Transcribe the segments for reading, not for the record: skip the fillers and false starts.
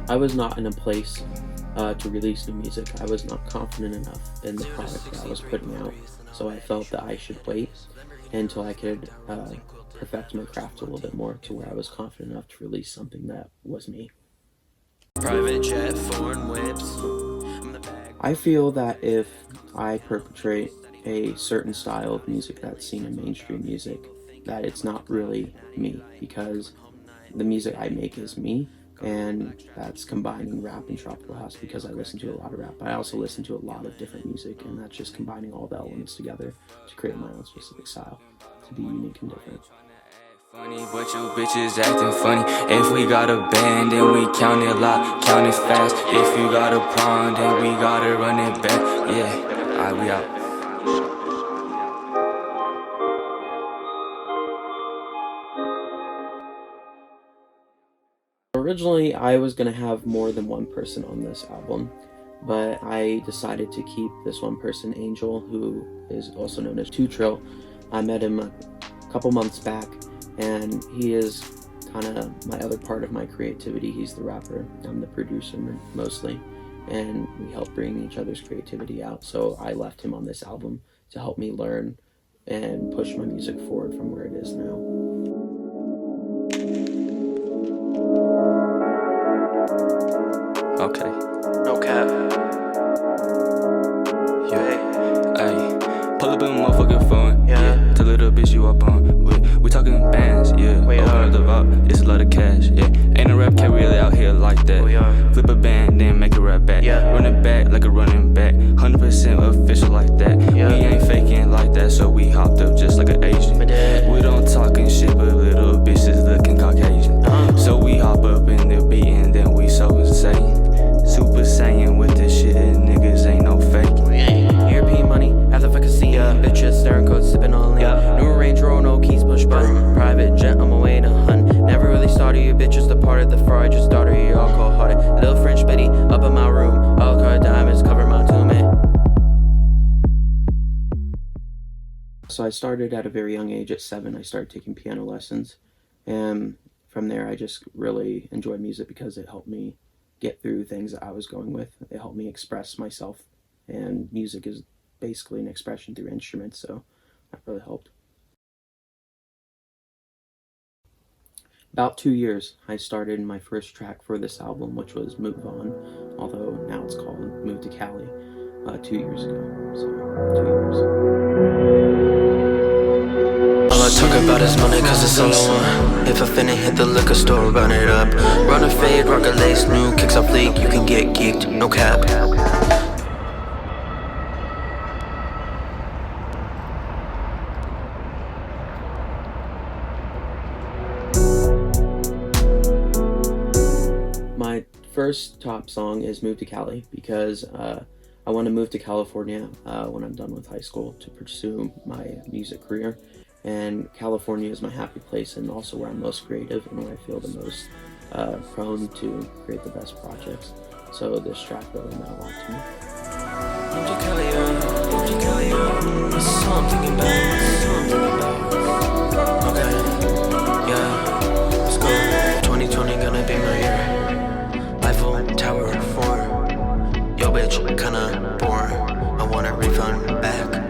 I was not in a place to release new music. I was not confident enough in the product that I was putting out, so I felt that I should wait until I could perfect my craft a little bit more to where I was confident enough to release something that was me. Private jet, foreign whips. I feel that if I perpetrate a certain style of music that's seen in mainstream music, that it's not really me, because the music I make is me, and that's combining rap and tropical house because I listen to a lot of rap. I also listen to a lot of different music, and that's just combining all the elements together to create my own specific style, to be unique and different. Funny, but you bitches acting funny. If we got a band, then we count it loud, count it fast. If you got a problem, then we gotta run it back. Yeah, alright, we out. Originally, I was going to have more than one person on this album, but I decided to keep this one person, Angel, who is also known as 2 Trill. I met him a couple months back, and he is kind of my other part of my creativity. He's the rapper, I'm the producer mostly, and we help bring each other's creativity out. So I left him on this album to help me learn and push my music forward from where it is now. Okay. No cap. Yeah. Ayy. Pull up in my motherfucking phone. Yeah. Tell little bitch you up on. We talking bands. Yeah. We Open are. up the vault. It's a lot of cash. Yeah. Ain't no rap cat really out here like that. We are. Flip a band, then make it right back. Yeah. Run it back like a running back. 100% official like that. Yeah. We ain't faking like that, so we hopped up just like an Asian. But that. We don't talking shit, but little bitches looking Caucasian. So we hop up in the beat and then we so insane. Super Saiyan with this shit, niggas ain't no faking. European money, at the fucking scene. Bitches staring codes, sipping on lean. New Range Rover, no keys, push button. Private jet, I'm away to hunt. Never really started you bitches, departed the far. I just started here, all cold hearted. Little French bitty, up in my room. All colored diamonds cover my tomb. So I started at a very young age. At 7, I started taking piano lessons, and from there I just really enjoyed music because it helped me get through things that I was going with. It helped me express myself, and music is basically an expression through instruments, so that really helped. About 2 years, I started my first track for this album, which was Move On, although now it's called Move to Cali, 2 years ago, so 2 years. All I talk about is money cause it's all I want. If I finna hit the liquor store, run it up. Run a fade, rock a lace, new kicks off leak. You can get geeked, no cap. My first top song is Move to Cali because I want to move to California when I'm done with high school to pursue my music career. And California is my happy place and also where I'm most creative and where I feel the most prone to create the best projects. So this track really meant a lot to me. This is all I'm thinking about. Okay, yeah, let's go. 2020 gonna be my year. Eiffel Tower 4. Yo bitch, kinda boring. I want a refund back.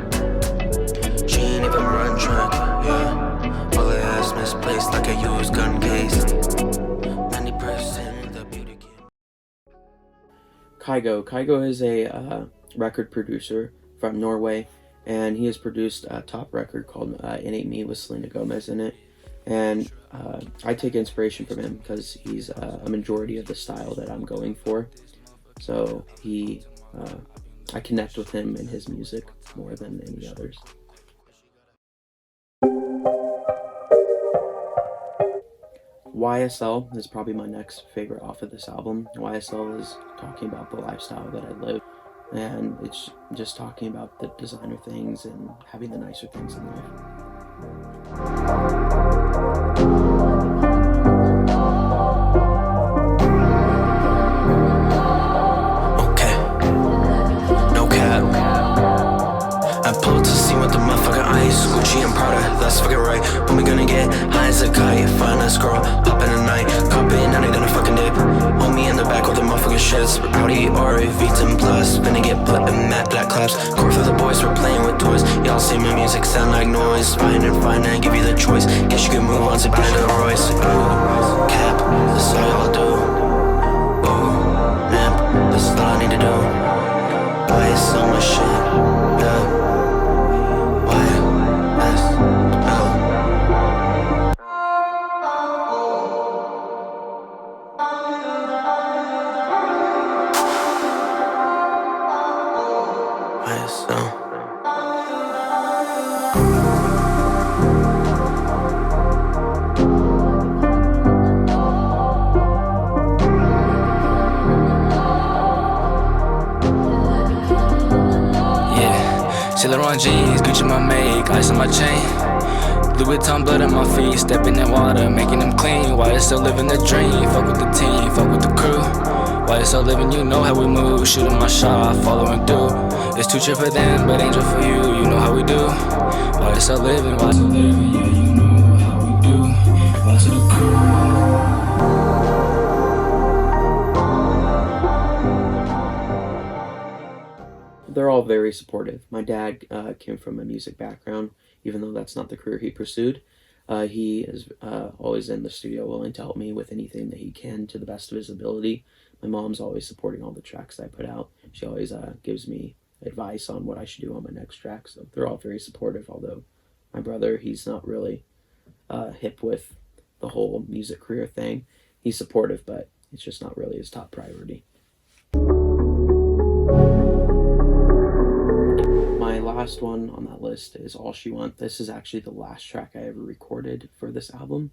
She ain't even run track, yeah. All her ass misplaced like a used gun case. 90% the beauty kid. Kygo. Kygo is a record producer from Norway, and he has produced a top record called It Ain't Me with Selena Gomez in it. And I take inspiration from him because he's a majority of the style that I'm going for. So I connect with him and his music more than any others. YSL is probably my next favorite off of this album. YSL is talking about the lifestyle that I live, and it's just talking about the designer things and having the nicer things in life. Okay, no cap. I pulled ice, Gucci and Prada, that's fucking right. When we gonna get high as a kite, find a scroll, pop in the night, cop it, now they gonna fucking dip. Hold me in the back with the motherfucking shits. Audi or V10 Plus, finna get put in matte black claps. Core for the boys, we're playing with toys. Y'all see my music sound like noise. Find and give you the choice. Guess you can move on to buying a Royce. Ooh, cap, that's all y'all do. Ooh, map, that's all I need to do. Why is so much shit? Yeah. Why? Yes. Oh. Why is so? Saint Laurent jeans, Gucci my make, ice on my chain. Louis Vuitton blood on my feet, step in that water, making them clean. Why you still living the dream? Fuck with the team, fuck with the crew. Why you still living? You know how we move. Shooting my shot, following through. It's too chill for them, but angel for you. You know how we do. Why you still living? Why still living? Yeah, you know how we do. Why to the crew? They're all very supportive. My dad came from a music background, even though that's not the career he pursued. He is always in the studio willing to help me with anything that he can to the best of his ability. My mom's always supporting all the tracks that I put out. She always gives me advice on what I should do on my next track. So they're all very supportive, although my brother, he's not really hip with the whole music career thing. He's supportive, but it's just not really his top priority. My last one on that list is All She Want. This is actually the last track I ever recorded for this album,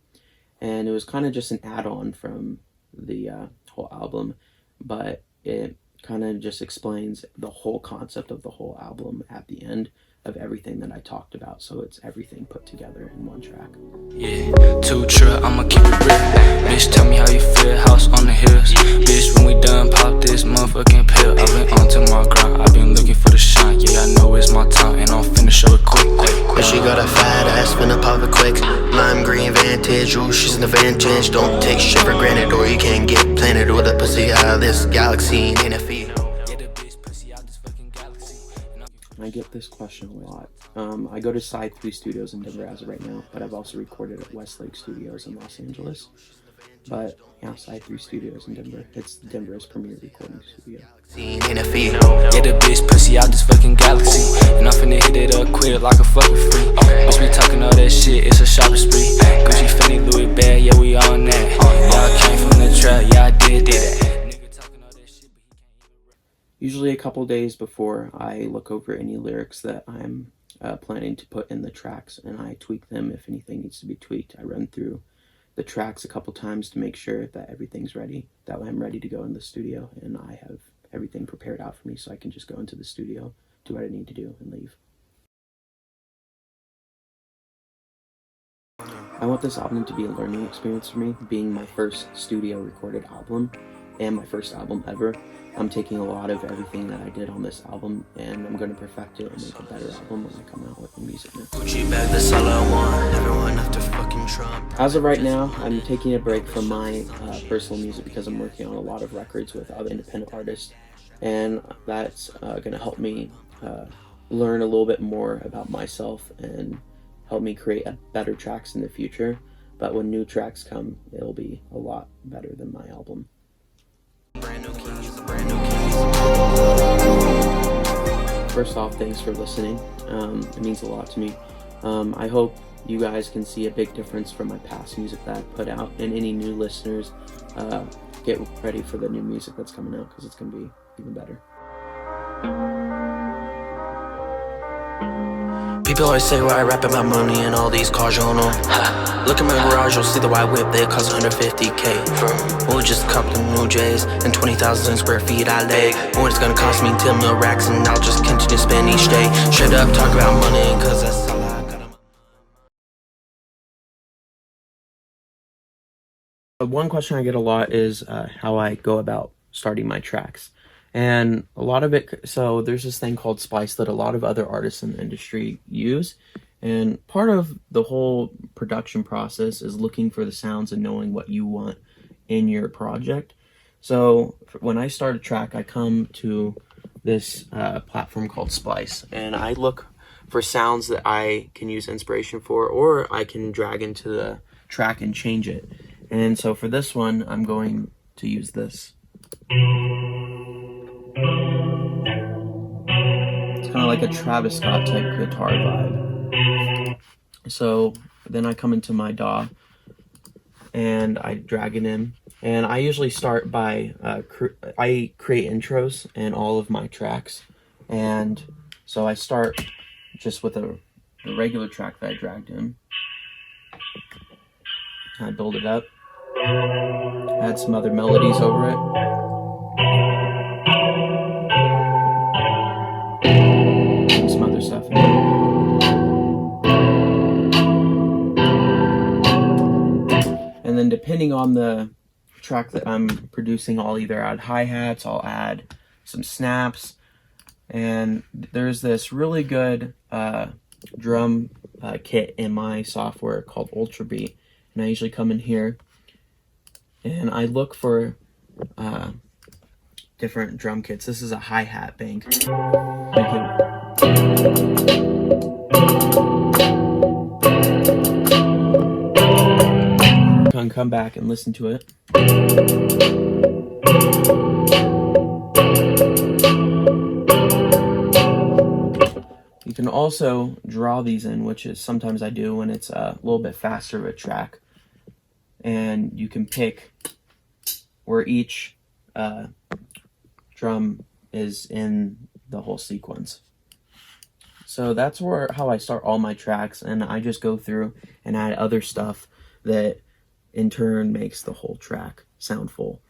and it was kind of just an add-on from the whole album, but it kind of just explains the whole concept of the whole album at the end of everything that I talked about. So it's everything put together in one track. Yeah, too true, I'ma keep it real. Bitch, tell me how you feel, house on the hills. Bitch, when we done, pop this motherfucking pill. I've been on to my grind, I've been looking for the shine. Yeah, I know it's my time, and I'm finna show it quick. But she got a fat ass, finna pop it quick. Lime green Vantage, ooh, she's an advantage. Don't take shit for granted, or you can't get planted with a pussy out of this galaxy. Ain't a feed. I get this question a lot. I go to Side 3 Studios in Denver as of right now, but I've also recorded at Westlake Studios in Los Angeles. But yeah, Side 3 Studios in Denver. It's Denver's premier recording studio. Yeah, the bitch pussy out this fucking galaxy, and I'm finna hit it up quick like a fucking free. Bitch be talking all that shit, it's a shopping spree. Gucci, Fendi, Louis bag, yeah we on that. Y'all came from the trap, yeah I did that. Usually a couple days before, I look over any lyrics that I'm planning to put in the tracks, and I tweak them if anything needs to be tweaked. I run through the tracks a couple times to make sure that everything's ready, that I'm ready to go in the studio, and I have everything prepared out for me so I can just go into the studio, do what I need to do, and leave. I want this album to be a learning experience for me, being my first studio recorded album and my first album ever. I'm taking a lot of everything that I did on this album, and I'm going to perfect it and make a better album when I come out with new music next. As of right now, I'm taking a break from my personal music because I'm working on a lot of records with other independent artists, and that's going to help me learn a little bit more about myself and help me create better tracks in the future. But when new tracks come, it'll be a lot better than my album. First off, thanks for listening. It means a lot to me. I hope you guys can see a big difference from my past music that I put out, and any new listeners, get ready for the new music that's coming out because it's going to be even better. People always say why I rap about money and all these cars you don't know. Look at my garage, you'll see the white whip, they cost 150K. We'll just cop the new J's and 20,000 square feet I lay. What it's gonna cost me 10 mil racks, and I'll just continue to spend each day. Straight up talk about money, cause that's all I got. One question I get a lot is how I go about starting my tracks. And a lot of it, so there's this thing called Splice that a lot of other artists in the industry use, And part of the whole production process is looking for the sounds and knowing what you want in your project. So when I start a track, I come to this platform called Splice, and I look for sounds that I can use inspiration for, or I can drag into the track and change it. And so for this one, I'm going to use this. It's kind of like a Travis Scott type guitar vibe. So then I come into my DAW and I drag it in. And I usually start by, I create intros in all of my tracks. And so I start just with a regular track that I dragged in. I build it up, add some other melodies over it. And some other stuff in there. And then depending on the track that I'm producing, I'll either add hi-hats, I'll add some snaps, and there's this really good drum kit in my software called Ultrabeat, and I usually come in here and I look for different drum kits. This is a hi-hat bank. Come back and listen to it. You can also draw these in, which is sometimes I do when it's a little bit faster of a track, and you can pick where each drum is in the whole sequence. So that's how I start all my tracks, and I just go through and add other stuff that in turn makes the whole track sound full.